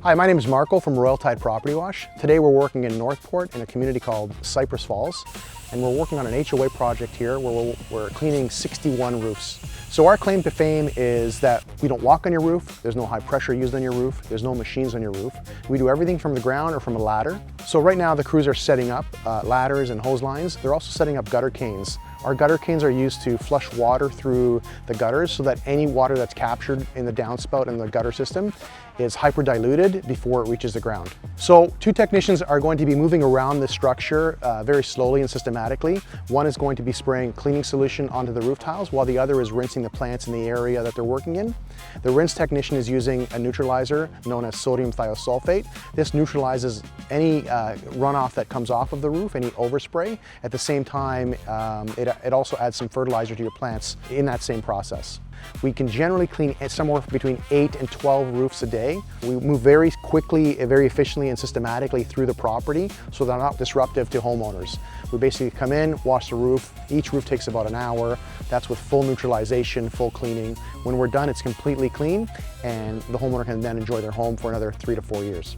Hi, my name is Marco from Royal Tide Property Wash. Today we're working in Northport in a community called Cypress Falls, and we're working on an HOA project here where we're cleaning 61 roofs. So our claim to fame is that we don't walk on your roof, there's no high pressure used on your roof, there's no machines on your roof. We do everything from the ground or from a ladder. So right now the crews are setting up ladders and hose lines. They're also setting up gutter canes. Our gutter canes are used to flush water through the gutters so that any water that's captured in the downspout in the gutter system is hyper diluted before it reaches the ground. So two technicians are going to be moving around the structure very slowly and systematically. One is going to be spraying cleaning solution onto the roof tiles while the other is rinsing the plants in the area that they're working in. The rinse technician is using a neutralizer known as sodium thiosulfate. This neutralizes any runoff that comes off of the roof, any overspray. At the same time, it also adds some fertilizer to your plants in that same process. We can generally clean somewhere between 8 and 12 roofs a day. We move very quickly, very efficiently and systematically through the property so they're not disruptive to homeowners. We basically come in, wash the roof. Each roof takes about an hour. That's with full neutralization, full cleaning. When we're done, it's completely clean and the homeowner can then enjoy their home for another 3 to 4 years.